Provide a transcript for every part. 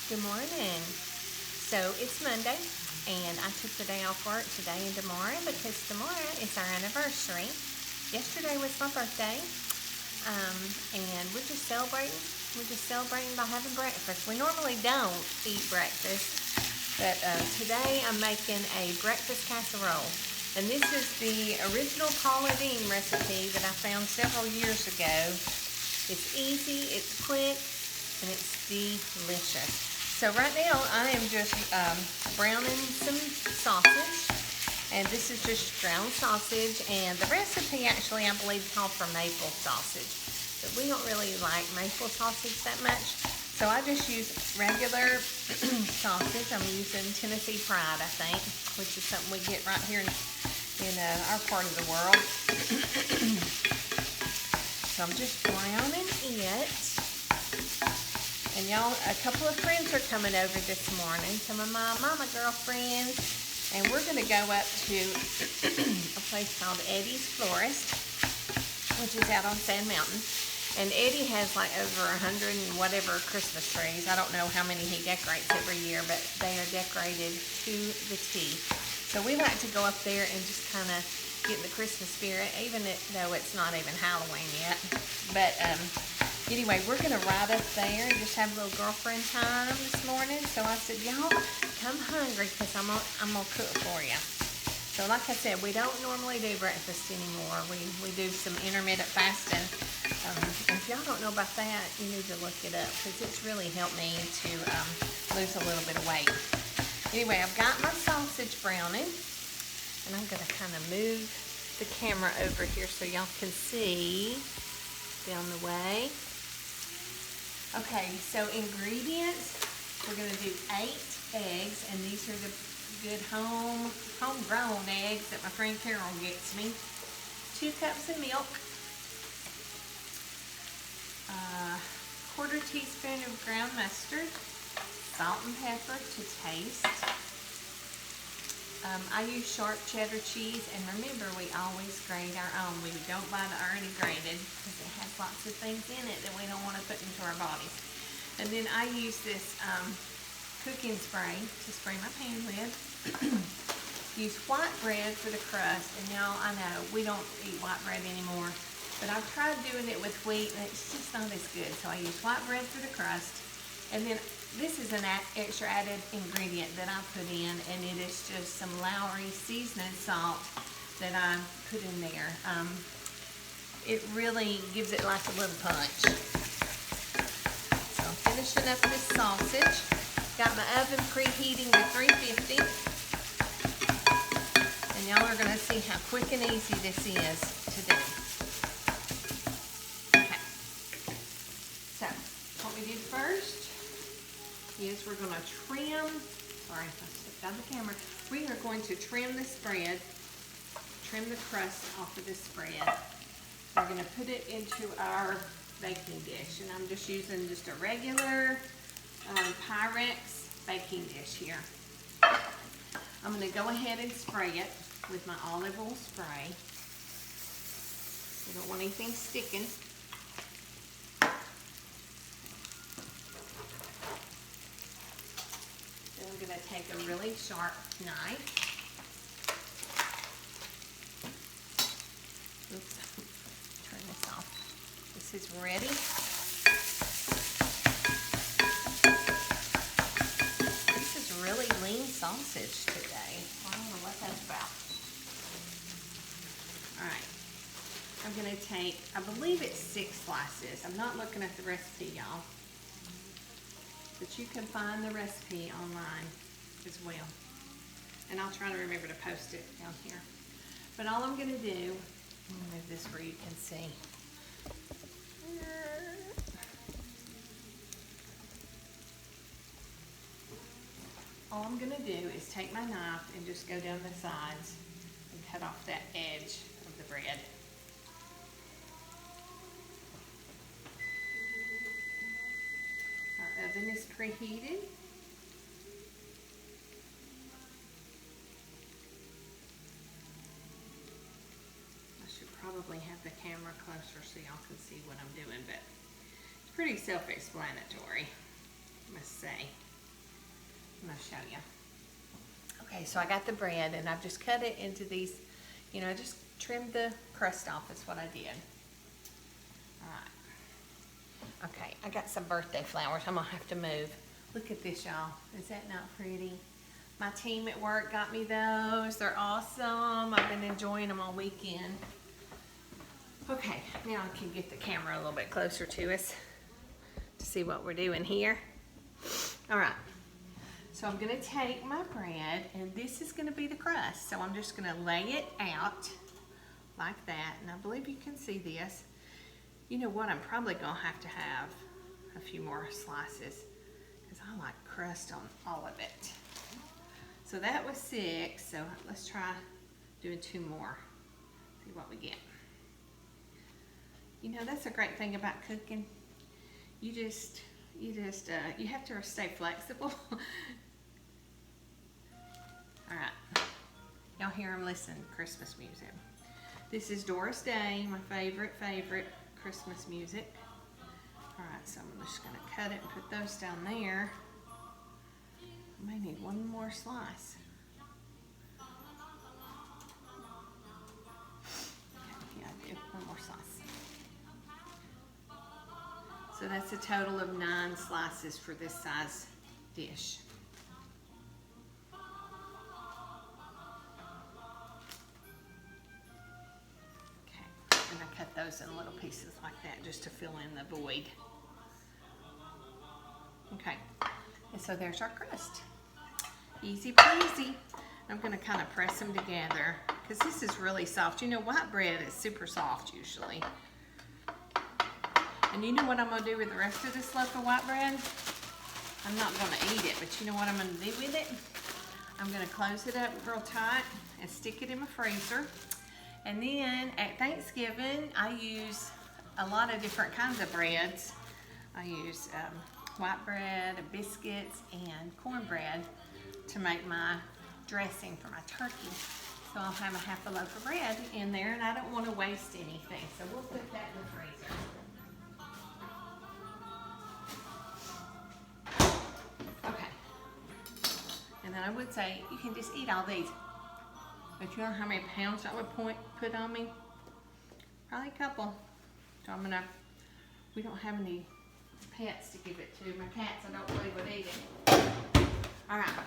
Good morning. So it's Monday, and I took the day off work today and tomorrow because tomorrow is our anniversary. Yesterday was my birthday, and we're just celebrating. We're just celebrating by having breakfast. We normally don't eat breakfast, but today I'm making a breakfast casserole. And this is the original Paula Deen recipe that I found several years ago. It's easy, it's quick, and it's delicious. So right now I am just browning some sausage, and this is just ground sausage, and the recipe actually I believe called for maple sausage, but we don't really like maple sausage that much, so I just use regular sausage. I'm using Tennessee Pride, I think, which is something we get right here in our part of the world. So I'm just browning it. And y'all, a couple of friends are coming over this morning, some of my mama girlfriends, and we're going to go up to a place called Eddie's Florist, which is out on Sand Mountain. And Eddie has like over 100 and whatever Christmas trees. I don't know how many he decorates every year, but they are decorated to the T. So we like to go up there and just kind of get in the Christmas spirit, even though it's not even Halloween yet. But anyway, we're going to ride up there and just have a little girlfriend time this morning. So I said, y'all, come hungry because I'm gonna cook for you. So like I said, we don't normally do breakfast anymore. We do some intermittent fasting. If y'all don't know about that, you need to look it up because it's really helped me to lose a little bit of weight. Anyway, I've got my sausage browning, and I'm going to kind of move the camera over here so y'all can see down the way. Okay, so ingredients, we're going to do 8 eggs, and these are the good homegrown eggs that my friend Carol gets me. 2 cups of milk, 1/4 teaspoon of ground mustard, salt and pepper to taste. I use sharp cheddar cheese, and remember, we always grate our own. We don't buy the already grated because it has lots of things in it that we don't want to put into our bodies. And then I use this cooking spray to spray my pan with. Use white bread for the crust, and y'all, I know we don't eat white bread anymore, but I've tried doing it with wheat, and it's just not as good. So I use white bread for the crust, and then this is an extra added ingredient that I put in, and it is just some Lowry seasoning salt that I put in there. It really gives it like a little punch. So I'm finishing up this sausage. Got my oven preheating to 350. And y'all are going to see how quick and easy this is to do. Okay. So, what we did first is we're going to trim, sorry, I stepped out of the camera. We are going to trim the spread, trim the crust off of this spread. We're going to put it into our baking dish, and I'm just using just a regular Pyrex baking dish here. I'm going to go ahead and spray it with my olive oil spray. We don't want anything sticking. Then I'm going to take a really sharp knife. Oops, turn this off. This is ready. This is really lean sausage today. I don't know what that's about. Alright, I'm going to take, I believe it's 6 slices. I'm not looking at the recipe, y'all. But you can find the recipe online as well. And I'll try to remember to post it down here. But all I'm going to do, let me move this where you can see. All I'm going to do is take my knife and just go down the sides and cut off that edge of the bread. Our oven is preheated. I should probably have the camera closer so y'all can see what I'm doing, but it's pretty self-explanatory, I must say. I'm gonna show you. Okay, so I got the bread and I've just cut it into these, you know, just trimmed the crust off is what I did. All right. Okay, I got some birthday flowers. I'm gonna have to move. Look at this, y'all. Is that not pretty? My team at work got me those. They're awesome. I've been enjoying them all weekend. Okay, now I can get the camera a little bit closer to us to see what we're doing here. All right, so I'm gonna take my bread and this is gonna be the crust. So I'm just gonna lay it out like that. And I believe you can see this. You know what, I'm probably gonna have to have a few more slices because I like crust on all of it. So that was 6, so let's try doing 2 more. See what we get. You know, that's a great thing about cooking. You have to stay flexible. All right, y'all hear them listen to Christmas music. This is Doris Day, my favorite Christmas music. All right, so I'm just gonna cut it and put those down there. I may need one more slice. Okay, yeah, I do. One more slice. So that's a total of 9 slices for this size dish. Okay, and I cut those in little pieces like that just to fill in the void. Okay, and so there's our crust. Easy peasy. I'm gonna kind of press them together because this is really soft. You know, white bread is super soft usually. And you know what I'm gonna do with the rest of this loaf of white bread? I'm not gonna eat it, but you know what I'm gonna do with it? I'm gonna close it up real tight and stick it in my freezer. And then at Thanksgiving, I use a lot of different kinds of breads. I use white bread, biscuits, and cornbread to make my dressing for my turkey. So I'll have a half a loaf of bread in there, and I don't want to waste anything. So we'll put that in the freezer. Okay. And then I would say you can just eat all these. But you know how many pounds that would put on me? Probably a couple. So we don't have any pets to give it to. My cats, I don't believe would eat it. All right.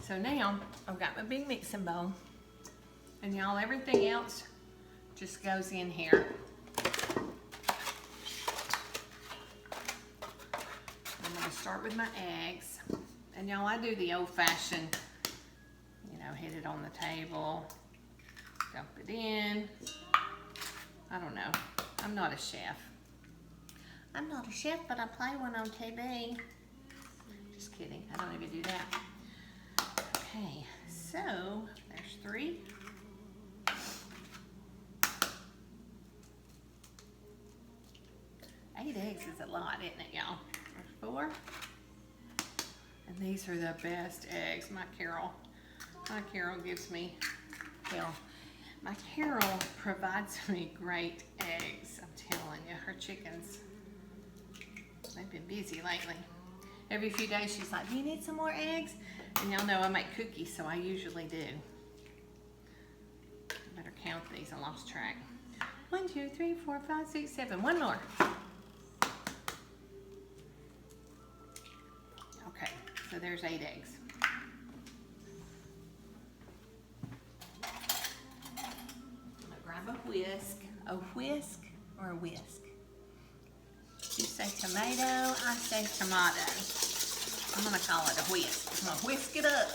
So now I've got my big mixing bowl. And y'all, everything else just goes in here. I'm gonna start with my eggs. And y'all, I do the old-fashioned, you know, hit it on the table, dump it in. I don't know, I'm not a chef. I'm not a chef, but I play one on TV. Just kidding, I don't even do that. Okay, so there's 3. 8 eggs is a lot, isn't it, y'all? There's 4. And these are the best eggs. My Carol gives me, well, my Carol provides me great eggs. I'm telling you, her chickens, they've been busy lately. Every few days she's like, do you need some more eggs? And y'all know I make cookies, so I usually do. I better count these, I lost track. 1, 2, 3, 4, 5, 6, 7. One more. Okay, so there's 8 eggs. I'm gonna grab a whisk or a whisk. You say tomato, I say tomato. I'm gonna call it a whisk. I'm gonna whisk it up.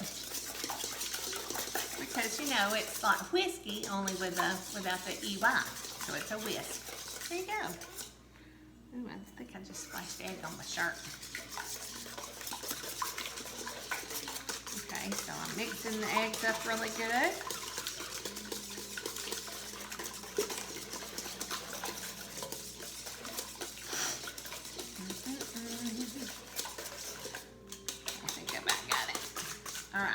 Because, you know, it's like whiskey, only without the EY. So it's a whisk. There you go. Ooh, I think I just splashed egg on my shirt. Okay, so I'm mixing the eggs up really good. All right,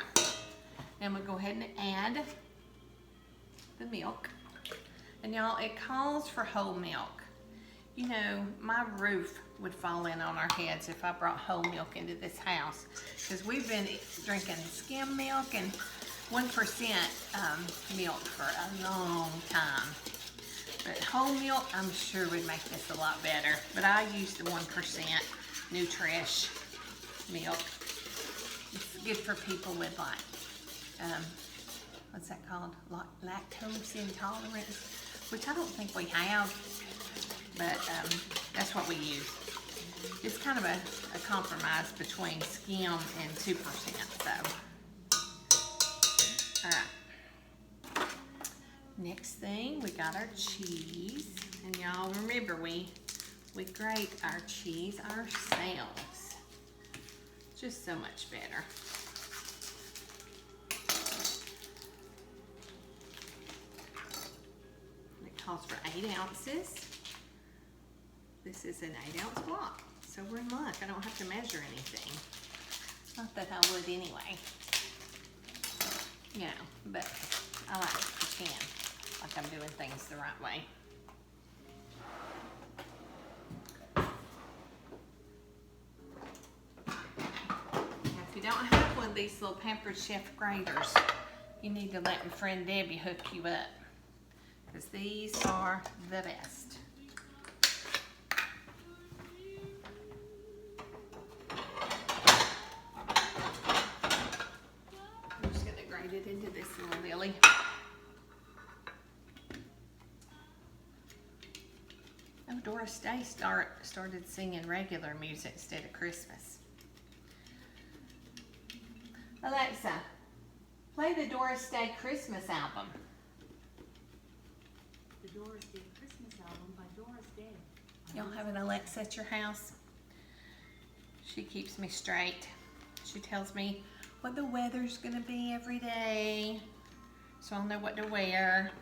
then we'll go ahead and add the milk. And y'all, it calls for whole milk. You know, my roof would fall in on our heads if I brought whole milk into this house. Because we've been drinking skim milk and 1% milk for a long time. But whole milk, I'm sure, would make this a lot better. But I use the 1% Nutrish milk. It's good for people with what's that called? Lactose intolerance, which I don't think we have, but that's what we use. It's kind of a compromise between skim and 2%, so. All right. Next thing, we got our cheese. And y'all remember, we grate our cheese ourselves. Just so much better. It calls for 8 ounces. This is an 8-ounce block, so we're in luck. I don't have to measure anything. Not that I would anyway. You know, but I like to pretend like I'm doing things the right way. Now, if you don't have one of these little Pampered Chef graters, you need to let my friend Debbie hook you up, because these are the best. I'm just going to grate it into this little lily. Oh, Doris Day started singing regular music instead of Christmas. Alexa, play the Doris Day Christmas album. The Doris Day Christmas album by Doris Day. Y'all have an Alexa at your house? She keeps me straight. She tells me what the weather's gonna be every day, so I'll know what to wear.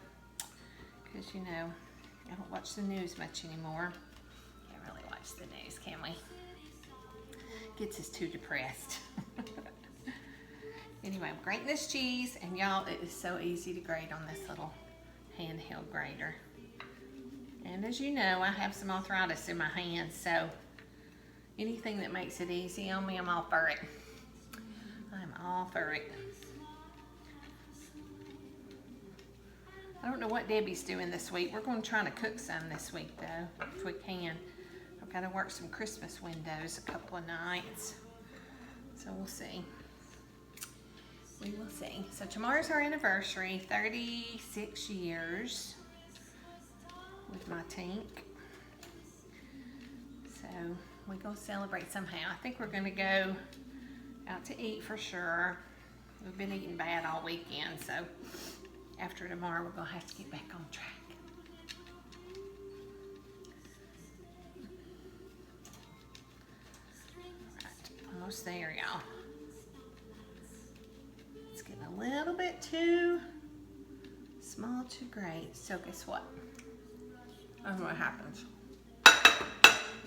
Because, you know, I don't watch the news much anymore. Can't really watch the news, can we? Gets us too depressed. Anyway, I'm grating this cheese, and y'all, it is so easy to grate on this little handheld grater. And as you know, I have some arthritis in my hands, so anything that makes it easy on me, I'm all for it. I'm all for it. I don't know what Debbie's doing this week. We're going to try to cook some this week, though, if we can. I've got to work some Christmas windows a couple of nights, so we'll see. We will see. So tomorrow's our anniversary, 36 years with my tink. So we're going to celebrate somehow. I think we're going to go out to eat for sure. We've been eating bad all weekend, so after tomorrow we're going to have to get back on track. All right, almost there, y'all. It's getting a little bit too small to grate, so guess what? That's what happens.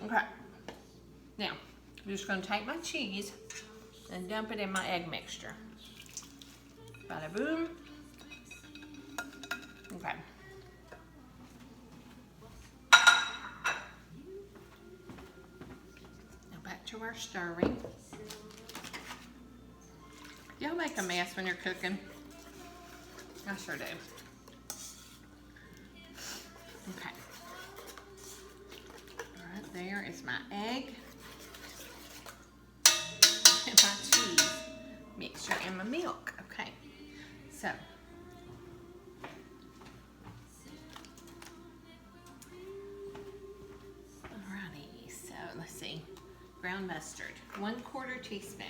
Okay, now I'm just going to take my cheese and dump it in my egg mixture. Bada boom. Okay. Now back to our stirring. Y'all make a mess when you're cooking. I sure do. Okay. Right there is my egg and my cheese mixture and my milk. Okay. So alrighty, so let's see. Ground mustard, 1/4 teaspoon.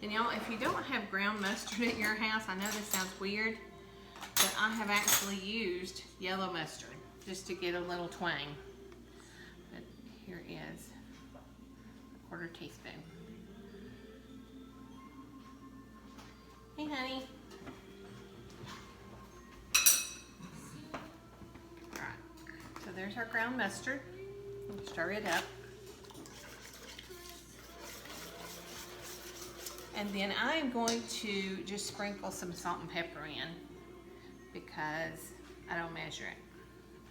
And y'all, if you don't have ground mustard at your house, I know this sounds weird, but I have actually used yellow mustard just to get a little twang. But here is 1/4 teaspoon. Hey, honey. All right, so there's our ground mustard. We'll stir it up. And then I'm going to just sprinkle some salt and pepper in, because I don't measure it.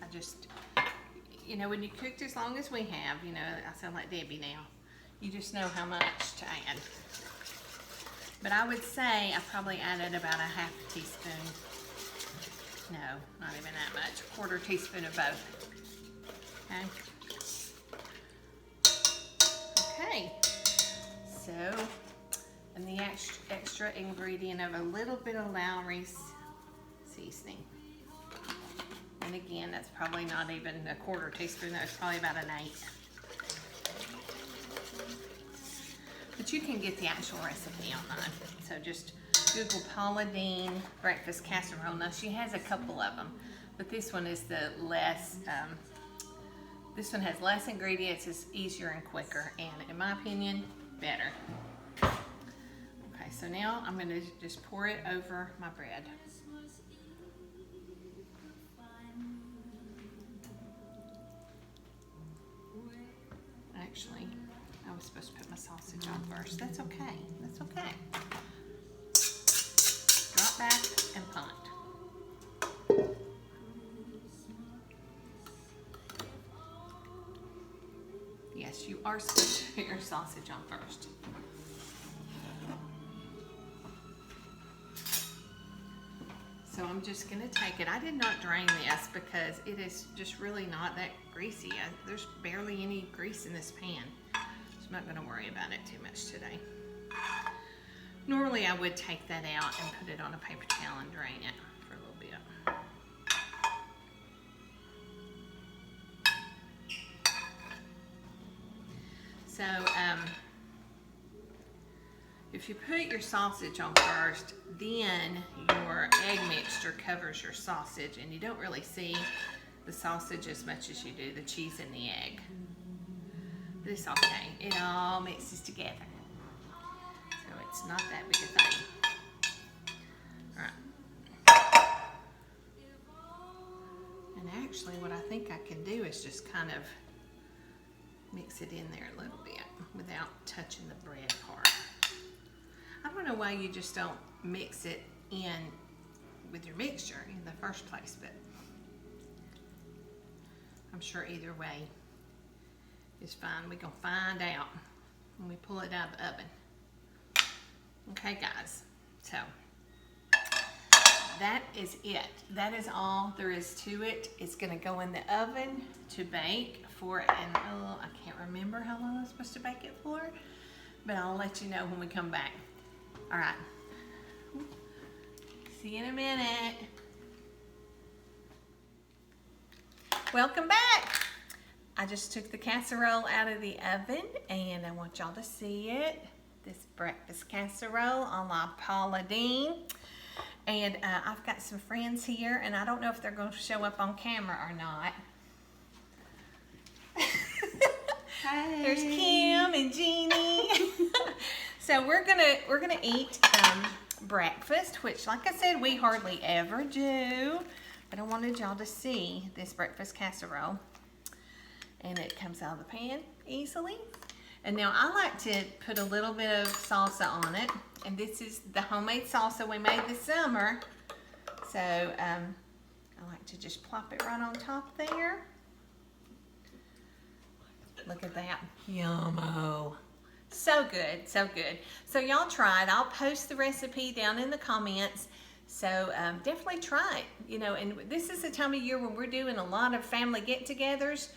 I just, you know, when you cooked as long as we have, you know, I sound like Debbie now, you just know how much to add. But I would say I probably added about a half a teaspoon. No, not even that much. A quarter teaspoon of both. Okay. So, and the extra ingredient of a little bit of Lowry's seasoning. And again, that's probably not even a quarter teaspoon. That's probably about an 1/8. But you can get the actual recipe online. So just Google Paula Deen breakfast casserole. Now she has a couple of them, but this one is the less, this one has less ingredients, it's easier and quicker, and in my opinion, better. Okay, so now I'm gonna just pour it over my bread. Actually, I was supposed to put my sausage on first. That's okay. That's okay. Drop back and punt. Yes, you are supposed to put your sausage on first. So I'm just going to take it. I did not drain this because it is just really not that greasy. There's barely any grease in this pan. So I'm not going to worry about it too much today. Normally I would take that out and put it on a paper towel and drain it for a little bit. So if you put your sausage on first, then your egg mixture covers your sausage, and you don't really see the sausage as much as you do the cheese and the egg. But it's okay. It all mixes together. So it's not that big a thing. Alright. And actually what I think I can do is just kind of mix it in there a little bit without touching the bread part. I don't know why you just don't mix it in with your mixture in the first place, but I'm sure either way is fine. We're going to find out when we pull it out of the oven. Okay, guys, so that is it. That is all there is to it. It's going to go in the oven to bake for I can't remember how long I'm supposed to bake it for, but I'll let you know when we come back. All right. See you in a minute. Welcome back. I just took the casserole out of the oven and I want y'all to see it. This breakfast casserole a la Paula Deen. And I've got some friends here and I don't know if they're going to show up on camera or not. Hey. There's Kim and Jeannie. So we're gonna eat breakfast, which, like I said, we hardly ever do. But I wanted y'all to see this breakfast casserole, and it comes out of the pan easily. And now I like to put a little bit of salsa on it, and this is the homemade salsa we made this summer. So I like to just plop it right on top there. Look at that. Yummo. So good, so good. So y'all try it. I'll post the recipe down in the comments. So definitely try it. You know, and this is the time of year when we're doing a lot of family get-togethers,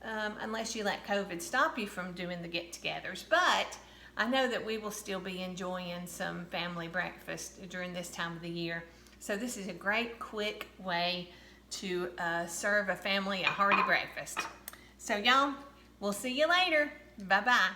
unless you let COVID stop you from doing the get-togethers. But I know that we will still be enjoying some family breakfast during this time of the year. So this is a great, quick way to serve a family a hearty breakfast. So y'all, we'll see you later. Bye-bye.